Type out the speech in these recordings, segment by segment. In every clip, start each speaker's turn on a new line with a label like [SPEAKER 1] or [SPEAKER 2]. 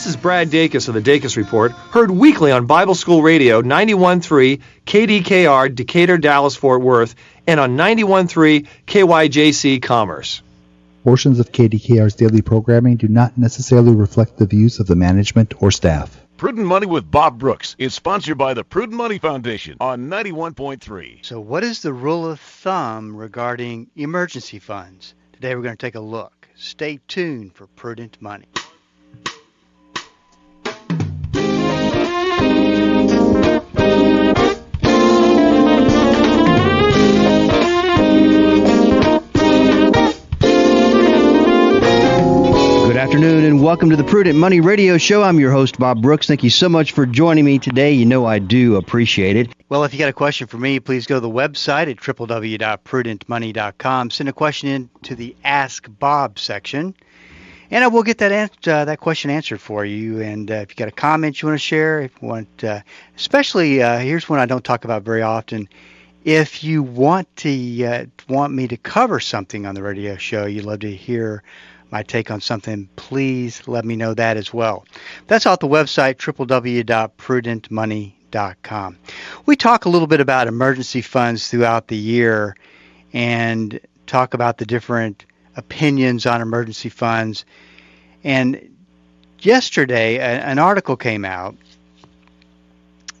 [SPEAKER 1] This is Brad Dacus of the Dacus Report, heard weekly on Bible School Radio 91.3 KDKR Decatur, Dallas, Fort Worth, and on 91.3 KYJC Commerce.
[SPEAKER 2] Portions of KDKR's daily programming do not necessarily reflect the views of the management or staff.
[SPEAKER 3] Prudent Money with Bob Brooks is sponsored by the Prudent Money Foundation on 91.3.
[SPEAKER 4] So what is the rule of thumb regarding emergency funds? Today we're going to take a look. Stay tuned for Prudent Money. Good afternoon and welcome to the Prudent Money Radio Show. I'm your host, Bob Brooks. Thank you so much for joining me today. You know I do appreciate it. Well, if you got a question for me, please go to the website at www.prudentmoney.com. Send a question in to the Ask Bob section, and I will get that question answered for you. And if you got a comment you want to share, if you want, especially here's one I don't talk about very often. If you want me to cover something on the radio show, you'd love to hear my take on something, please let me know that as well. That's off the website, www.prudentmoney.com. We talk a little bit about emergency funds throughout the year and talk about the different opinions on emergency funds. And yesterday, an article came out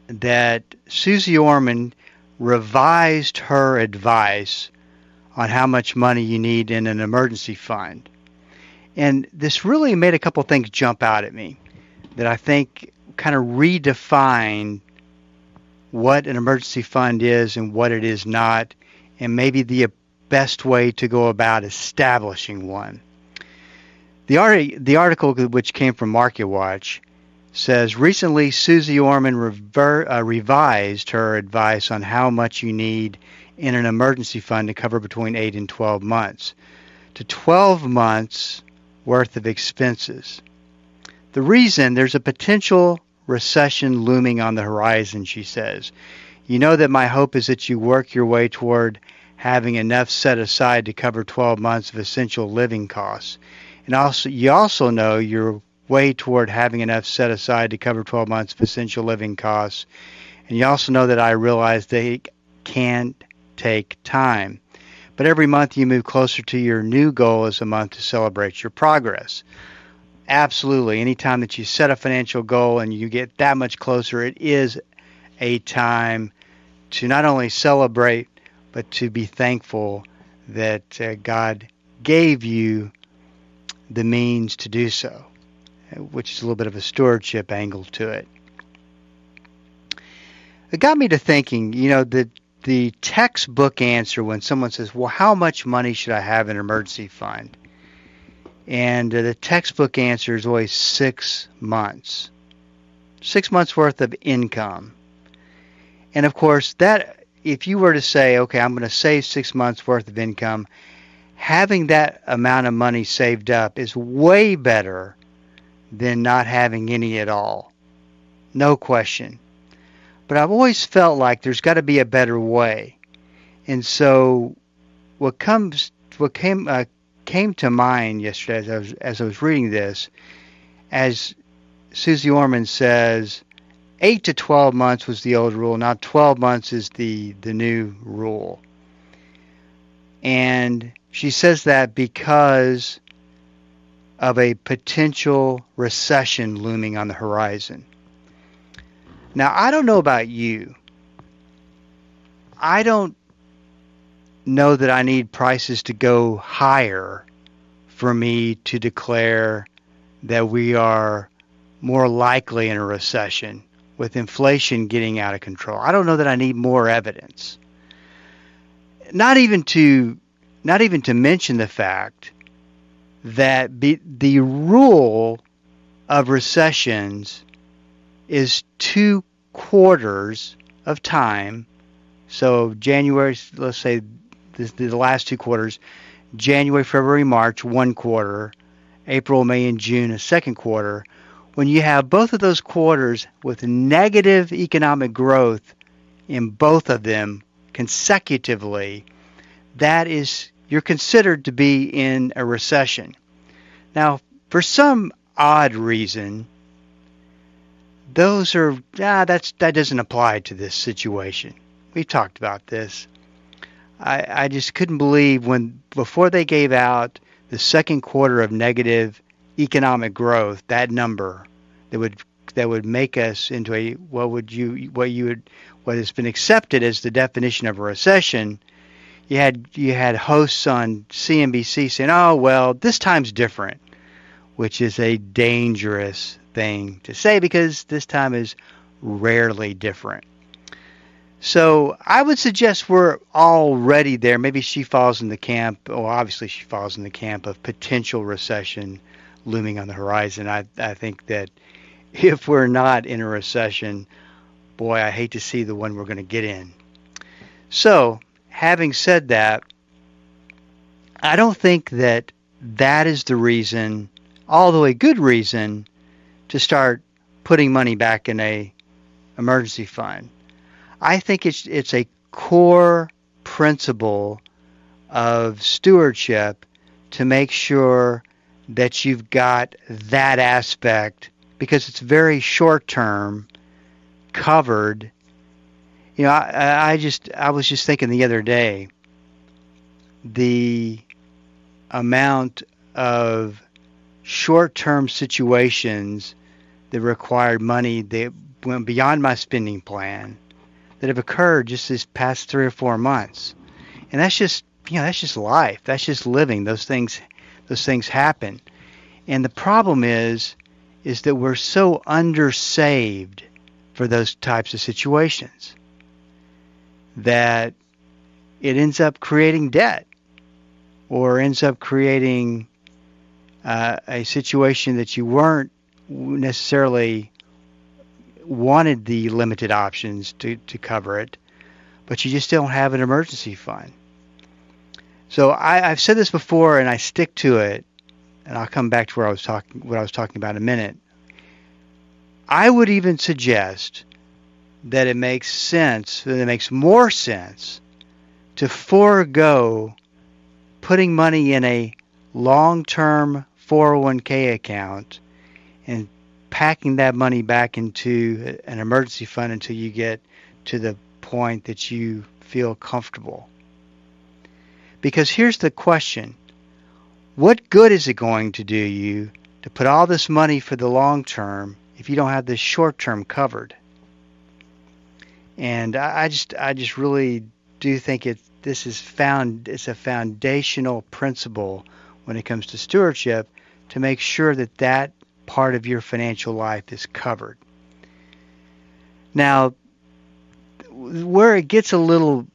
[SPEAKER 4] that Susie Orman revised her advice on how much money you need in an emergency fund. And this really made a couple things jump out at me that I think kind of redefine what an emergency fund is and what it is not, and maybe the best way to go about establishing one. The article, which came from MarketWatch, says, recently Susie Orman revised her advice on how much you need in an emergency fund to cover between 8 and 12 months to 12 months worth of expenses. The reason, there's a potential recession looming on the horizon, she says. You know that my hope is that you work your way toward having enough set aside to cover 12 months of essential living costs. And you also know your way toward having enough set aside to cover 12 months of essential living costs. And you also know that I realize they can take time. But every month you move closer to your new goal is a month to celebrate your progress. Absolutely. Anytime that you set a financial goal and you get that much closer, it is a time to not only celebrate, but to be thankful that God gave you the means to do so, which is a little bit of a stewardship angle to it. It got me to thinking, the textbook answer when someone says, well, how much money should I have in an emergency fund? And the textbook answer is always 6 months. 6 months worth of income. And of course, that if you were to say, okay, I'm going to save 6 months worth of income, having that amount of money saved up is way better than not having any at all. No question. But I've always felt like there's got to be a better way. And so what came to mind yesterday as I was reading this, as Susie Orman says, 8 to 12 months was the old rule. Now 12 months is the new rule. And she says that because of a potential recession looming on the horizon. Now, I don't know about you. I don't know that I need prices to go higher for me to declare that we are more likely in a recession with inflation getting out of control. I don't know that I need more evidence. Not even to mention the fact that the rule of recessions is 2 quarters of time. So January, let's say the last 2 quarters, January, February, March, 1 quarter, April, May, and June, a 2nd quarter. When you have both of those quarters with negative economic growth in both of them consecutively, you're considered to be in a recession. Now, for some odd reason, those are that doesn't apply to this situation. We've talked about this. I just couldn't believe before they gave out the second quarter of negative economic growth, that number that would make us into what has been accepted as the definition of a recession. You had hosts on CNBC saying, "Oh well, this time's different," which is a dangerous thing to say because this time is rarely different. So I would suggest we're already there. Maybe she falls in the camp, or obviously she falls in the camp of potential recession looming on the horizon. I think that if we're not in a recession, boy, I hate to see the one we're going to get in. So having said that, I don't think that is the reason, although a good reason, to start putting money back in a emergency fund. I think it's a core principle of stewardship to make sure that you've got that aspect, because it's very short term, covered. You know, I was just thinking the other day, the amount of short term situations that required money that went beyond my spending plan that have occurred just this past 3 or 4 months. And that's just life. That's just living. Those things happen. And the problem is that we're so undersaved for those types of situations that it ends up creating debt, or ends up creating a situation that you weren't necessarily wanted the limited options to cover it, but you just don't have an emergency fund. So I've said this before, and I stick to it, and I'll come back to what I was talking about in a minute. I would even suggest that it makes more sense to forego putting money in a long-term 401k account and packing that money back into an emergency fund until you get to the point that you feel comfortable. Because here's the question: what good is it going to do you to put all this money for the long term if you don't have the short term covered? And I just really do think it's a foundational principle when it comes to stewardship, to make sure that part of your financial life is covered. Now, where it gets a little,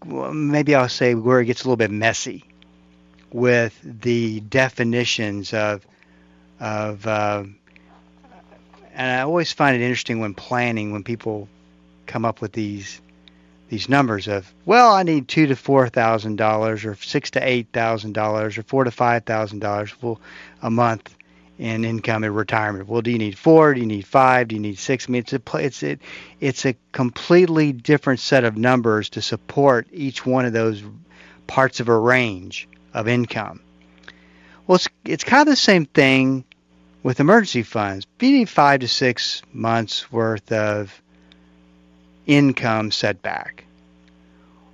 [SPEAKER 4] maybe I'll say where it gets a little bit messy with the definitions of and I always find it interesting when planning, when people come up with these numbers of, well, I need $2,000 to $4,000, or $6,000 to $8,000, or $4,000 to $5,000 a month in income and retirement. Well, do you need 4? Do you need 5? Do you need 6? I mean, it's a completely different set of numbers to support each one of those parts of a range of income. Well, it's kind of the same thing with emergency funds. You need 5 to 6 months worth of income setback,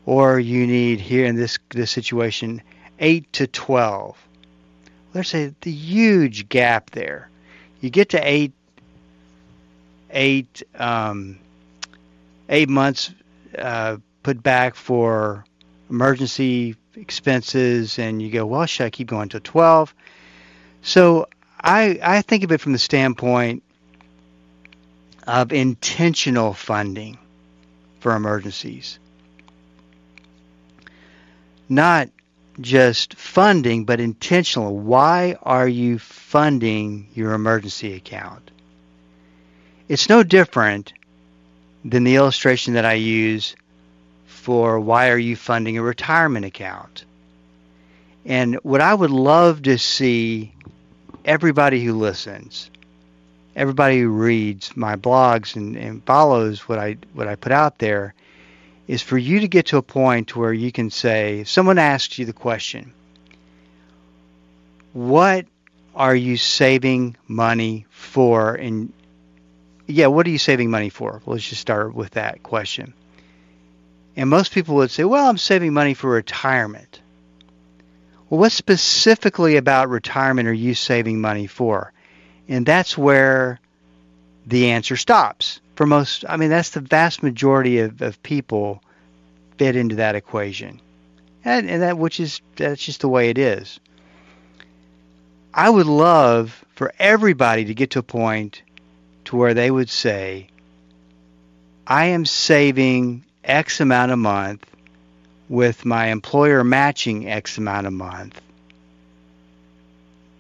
[SPEAKER 4] or you need, here in this situation, 8 to 12. There's a huge gap there. You get to eight months put back for emergency expenses, and you go, well, should I keep going to 12? So I think of it from the standpoint of intentional funding for emergencies. Not just funding, but intentional. Why are you funding your emergency account? It's no different than the illustration that I use for why are you funding a retirement account. And what I would love to see everybody who listens, everybody who reads my blogs and follows what I put out there, is for you to get to a point where you can say, if someone asks you the question, what are you saving money for, and what are you saving money for? Well, let's just start with that question. And most people would say, well, I'm saving money for retirement. Well, what specifically about retirement are you saving money for? And that's where the answer stops. For most, that's the vast majority of people fit into that equation. And that's just the way it is. I would love for everybody to get to a point to where they would say, I am saving X amount a month with my employer matching X amount a month,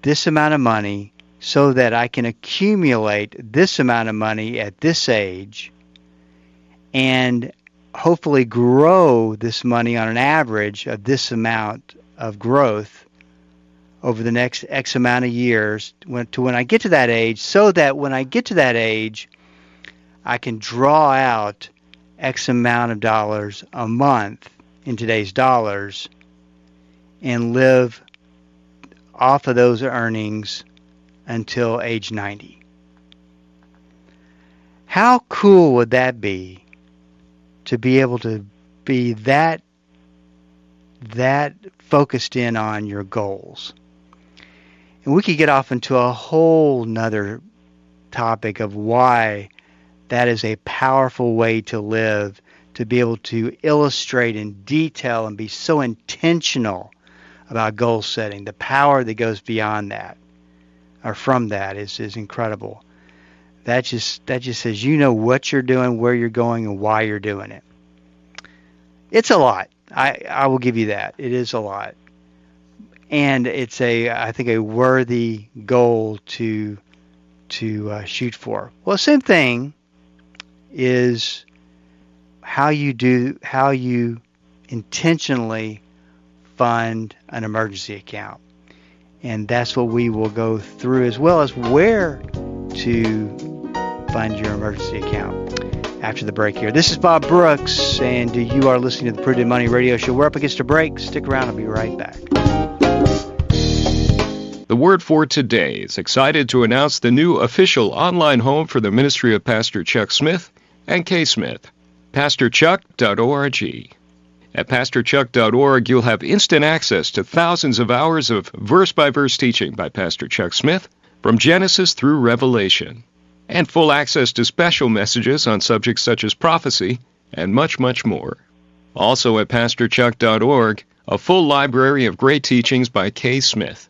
[SPEAKER 4] this amount of money, so that I can accumulate this amount of money at this age and hopefully grow this money on an average of this amount of growth over the next X amount of years when I get to that age, so that when I get to that age, I can draw out X amount of dollars a month in today's dollars and live off of those earnings until age 90. How cool would that be to be able to be that focused in on your goals? And we could get off into a whole nother topic of why that is a powerful way to live, to be able to illustrate in detail and be so intentional about goal setting. The power that goes beyond that, or from that, is incredible. That just says you know what you're doing, where you're going, and why you're doing it. It's a lot. I will give you that. It is a lot. And it's I think a worthy goal to shoot for. Well, the same thing is how you intentionally fund an emergency account. And that's what we will go through, as well as where to fund your emergency account after the break here. This is Bob Brooks, and you are listening to the Prudent Money Radio Show. We're up against a break. Stick around. I'll be right back.
[SPEAKER 5] The Word for Today is excited to announce the new official online home for the ministry of Pastor Chuck Smith and Kay Smith, pastorchuck.org. At pastorchuck.org, you'll have instant access to thousands of hours of verse-by-verse teaching by Pastor Chuck Smith from Genesis through Revelation, and full access to special messages on subjects such as prophecy and much, much more. Also at pastorchuck.org, a full library of great teachings by Kay Smith,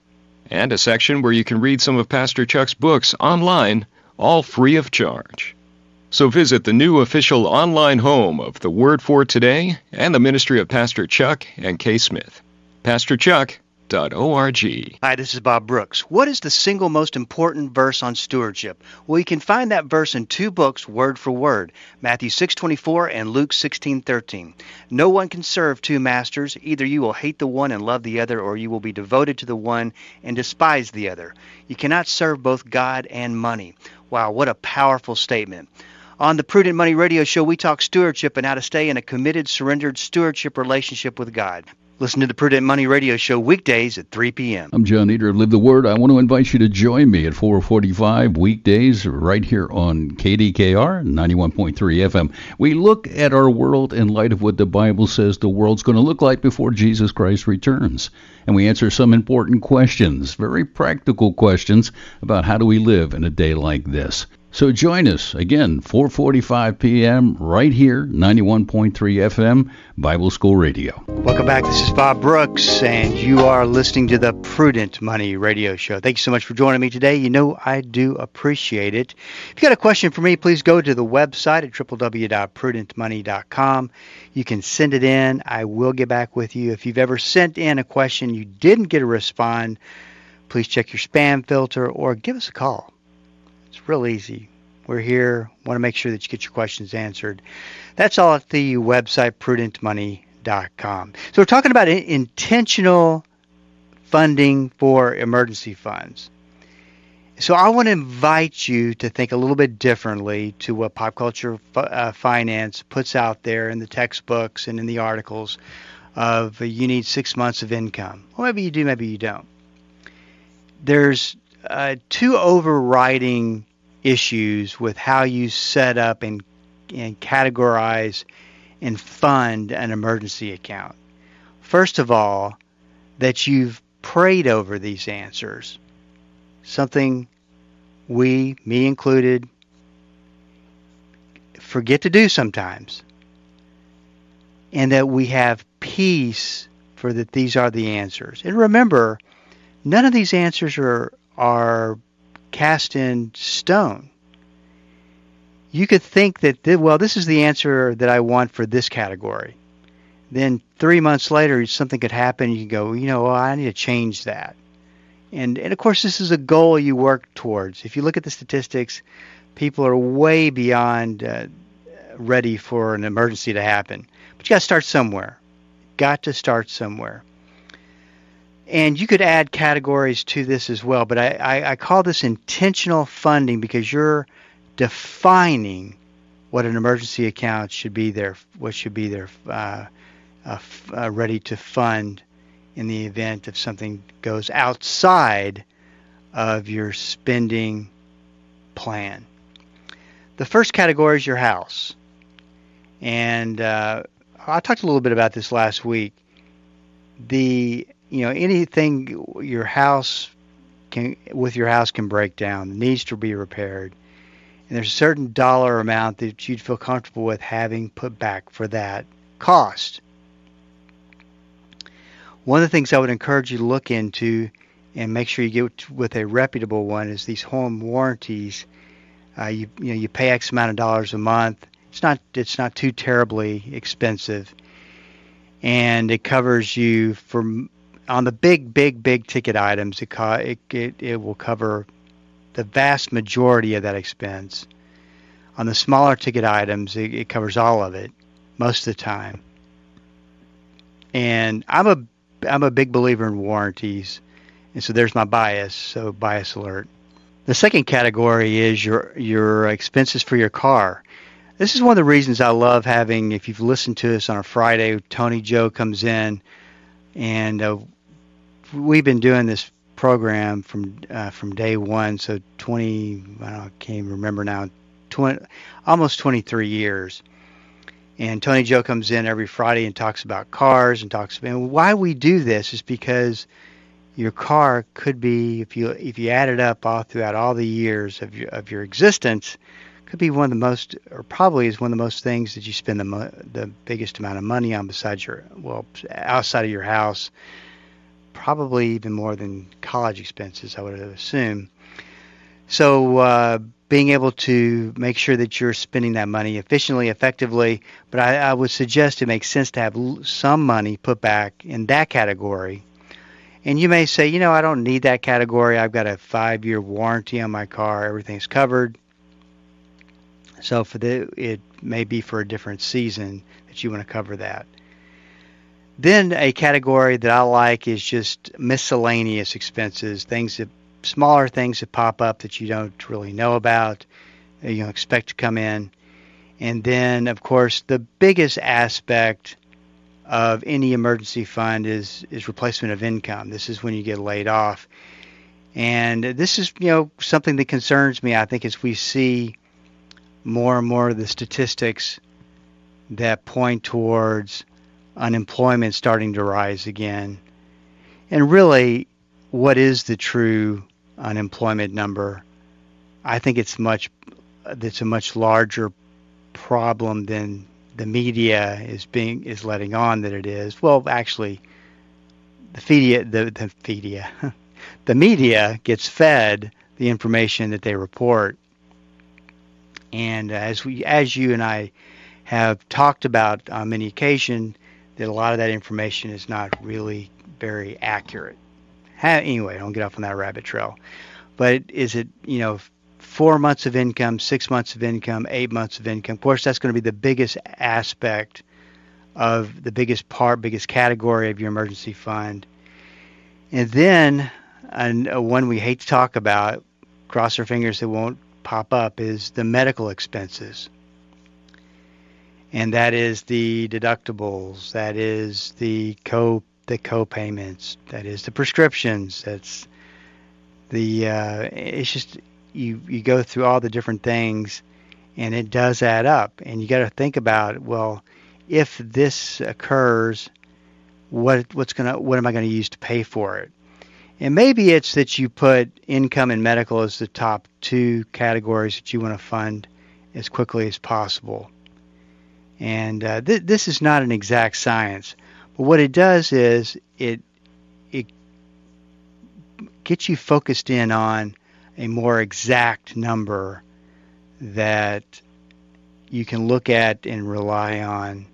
[SPEAKER 5] and a section where you can read some of Pastor Chuck's books online, all free of charge. So visit the new official online home of the Word for Today and the ministry of Pastor Chuck and Kay Smith, pastorchuck.org.
[SPEAKER 4] Hi, this is Bob Brooks. What is the single most important verse on stewardship? Well, you can find that verse in two books, word for word, Matthew 6:24 and Luke 16:13. No one can serve two masters. Either you will hate the one and love the other, or you will be devoted to the one and despise the other. You cannot serve both God and money. Wow, what a powerful statement. On the Prudent Money Radio Show, we talk stewardship and how to stay in a committed, surrendered stewardship relationship with God. Listen to the Prudent Money Radio Show weekdays at 3 p.m.
[SPEAKER 6] I'm John Eder of Live the Word. I want to invite you to join me at 4:45 weekdays right here on KDKR 91.3 FM. We look at our world in light of what the Bible says the world's going to look like before Jesus Christ returns. And we answer some important questions, very practical questions about how do we live in a day like this. So join us, again, 4:45 p.m. right here, 91.3 FM, Bible School Radio.
[SPEAKER 4] Welcome back. This is Bob Brooks, and you are listening to the Prudent Money Radio Show. Thank you so much for joining me today. You know I do appreciate it. If you got a question for me, please go to the website at www.prudentmoney.com. You can send it in. I will get back with you. If you've ever sent in a question you didn't get a respond, please check your spam filter or give us a call. It's real easy. We're here. Want to make sure that you get your questions answered. That's all at the website, prudentmoney.com. So we're talking about intentional funding for emergency funds. So I want to invite you to think a little bit differently to what Pop Culture Finance puts out there in the textbooks and in the articles of you need 6 months of income. Well, maybe you do, maybe you don't. There's two overriding issues with how you set up and categorize and fund an emergency account. First of all, that you've prayed over these answers, something we, me included, forget to do sometimes, and that we have peace for that these are the answers. And remember, none of these answers are cast in stone. You could think that, well, this is the answer that I want for this category. Then 3 months later, something could happen. You can go, well, I need to change that. And of course, this is a goal you work towards. If you look at the statistics, people are way beyond ready for an emergency to happen. But you got to start somewhere. Got to start somewhere. And you could add categories to this as well, but I call this intentional funding because you're defining what an emergency account should be there, what should be there ready to fund in the event if something goes outside of your spending plan. The first category is your house. And I talked a little bit about this last week. Anything your house can break down, needs to be repaired. And there's a certain dollar amount that you'd feel comfortable with having put back for that cost. One of the things I would encourage you to look into and make sure you get with a reputable one is these home warranties. You pay X amount of dollars a month. It's not too terribly expensive, and it covers you on the big ticket items. It will cover the vast majority of that expense. On the smaller ticket items, it covers all of it most of the time. And I'm a big believer in warranties, and so there's my bias. So bias alert. The second category is your expenses for your car. This is one of the reasons I love having, if you've listened to us on a Friday, Tony Joe comes in, and we've been doing this program from day one, so I can't remember now, almost 23 years. And Tony Joe comes in every Friday and talks about cars and why we do this is because your car could be, if you add it up all throughout all the years of your existence, could be one of the most, or probably is one of the most things that you spend the biggest amount of money on outside of your house, probably even more than college expenses, I would assume. So being able to make sure that you're spending that money efficiently, effectively, but I would suggest it makes sense to have some money put back in that category. And you may say, I don't need that category. I've got a 5-year warranty on my car. Everything's covered. So it may be for a different season that you want to cover that. Then a category that I like is just miscellaneous expenses, smaller things that pop up that you don't really know about, you don't expect to come in. And then, of course, the biggest aspect of any emergency fund is replacement of income. This is when you get laid off. And this is, something that concerns me, I think, as we see more and more of the statistics that point towards unemployment starting to rise again. And really, what is the true unemployment number? I think it's a much larger problem than the media is letting on that it is. Well, actually, the media gets fed the information that they report. And as you and I have talked about on many occasions, that a lot of that information is not really very accurate. Anyway, I don't get off on that rabbit trail. But is it, 4 months of income, 6 months of income, 8 months of income? Of course, that's going to be the biggest aspect of the biggest category of your emergency fund. And then, one we hate to talk about, cross our fingers it won't pop up, is the medical expenses. And that is the deductibles, that is the co-payments, that is the prescriptions, that's it's just, you go through all the different things, and it does add up. And you got to think about, well, if this occurs, what am I going to use to pay for it? And maybe it's that you put income and medical as the top two categories that you want to fund as quickly as possible. And this is not an exact science, but what it does is it gets you focused in on a more exact number that you can look at and rely on,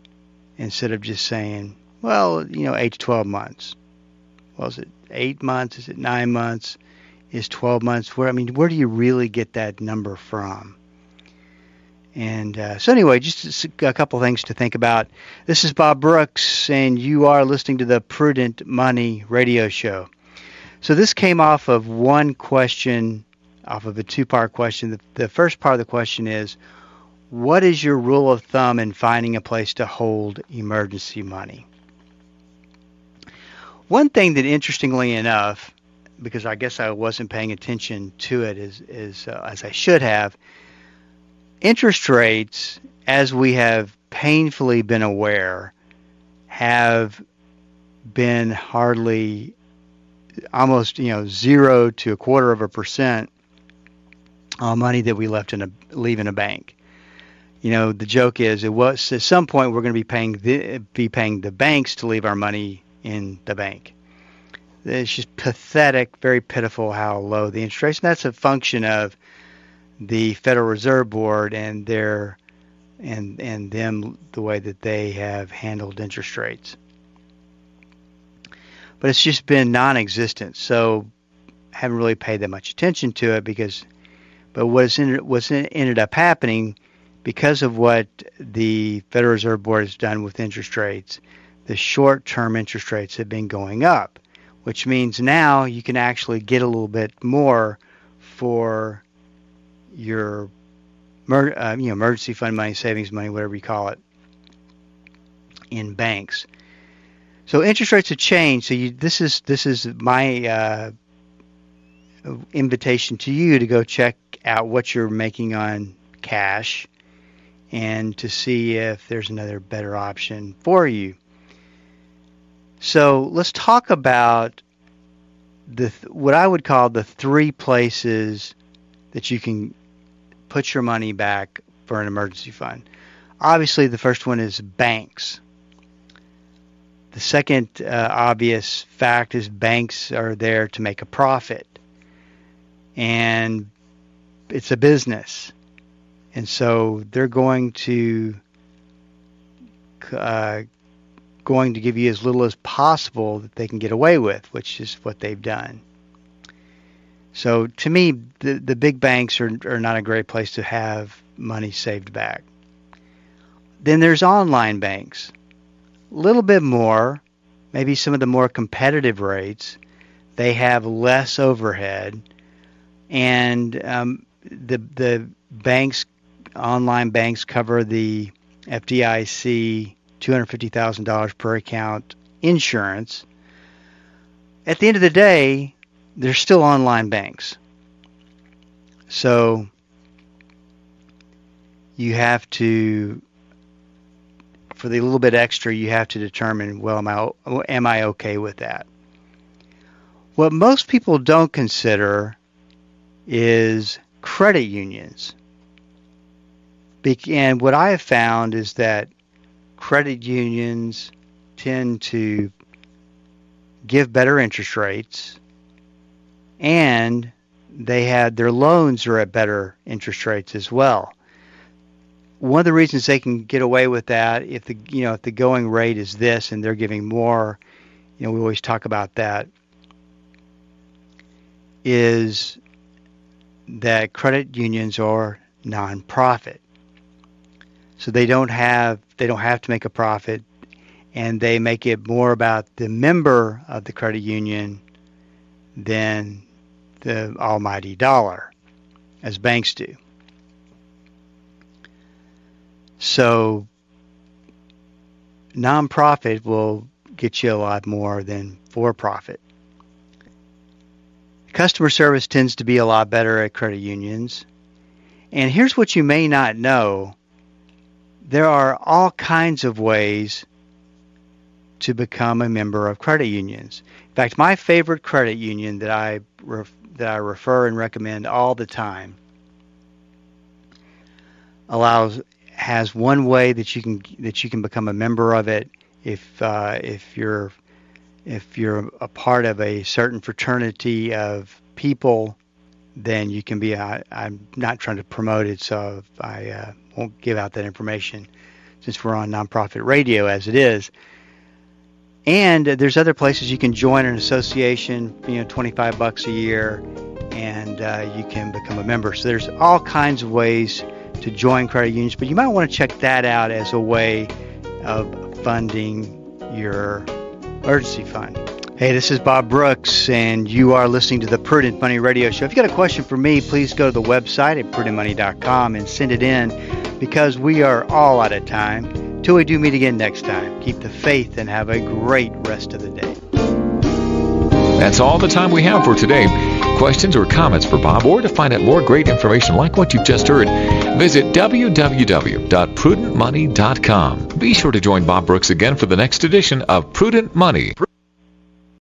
[SPEAKER 4] instead of just saying, well, 8 to 12 months. Well, is it 8 months? Is it 9 months? Is 12 months? Where do you really get that number from? And so anyway, just a couple things to think about. This is Bob Brooks, and you are listening to the Prudent Money Radio Show. So this came off of one question, off of a two-part question. The first part of the question is, what is your rule of thumb in finding a place to hold emergency money? One thing that, interestingly enough, because I guess I wasn't paying attention to it as I should have, interest rates, as we have painfully been aware, have been hardly almost 0 to 1/4% on money that we leave in a bank. The joke is, at some point we're going to be paying the banks to leave our money in the bank. It's just pathetic, very pitiful how low the interest rates. And that's a function of the Federal Reserve Board and the way that they have handled interest rates. But it's just been non-existent, so I haven't really paid that much attention to it but what's ended up happening, because of what the Federal Reserve Board has done with interest rates, the short-term interest rates have been going up, which means now you can actually get a little bit more for your emergency fund money, savings money, whatever you call it, in banks. So interest rates have changed. So this is my invitation to you to go check out what you're making on cash, and to see if there's another better option for you. So let's talk about what I would call the three places that you can put your money back for an emergency fund. Obviously, the first one is banks. The second obvious fact is banks are there to make a profit, and it's a business, and so they're going to give you as little as possible that they can get away with, which is what they've done. So to me, the big banks are not a great place to have money saved back. Then there's online banks. A little bit more, maybe some of the more competitive rates. They have less overhead, and the banks, online banks, cover the FDIC $250,000 per account insurance. At the end of the day, they're still online banks. So you have to, for the little bit extra, you have to determine, well, am I okay with that? What most people don't consider is credit unions. And what I have found is that credit unions tend to give better interest rates, and their loans are at better interest rates as well. One of the reasons they can get away with that, if the going rate is this and they're giving more, we always talk about that, is that credit unions are non-profit. So they don't have to make a profit, and they make it more about the member of the credit union than the almighty dollar, as banks do. So nonprofit will get you a lot more than for-profit. Customer service tends to be a lot better at credit unions. And here's what you may not know. There are all kinds of ways to become a member of credit unions. In fact, my favorite credit union that I refer and recommend all the time has one way that you can become a member of it if you're a part of a certain fraternity of people. Then you can be. I'm not trying to promote it, so I won't give out that information since we're on nonprofit radio as it is. And there's other places you can join an association, $25 a year, and you can become a member. So there's all kinds of ways to join credit unions, but you might want to check that out as a way of funding your emergency fund. Hey, this is Bob Brooks, and you are listening to the Prudent Money Radio Show. If you got a question for me, please go to the website at prudentmoney.com and send it in, because we are all out of time. Till we do meet again next time, keep the faith and have a great rest of the day.
[SPEAKER 7] That's all the time we have for today. Questions or comments for Bob, or to find out more great information like what you've just heard, visit www.prudentmoney.com. Be sure to join Bob Brooks again for the next edition of Prudent Money.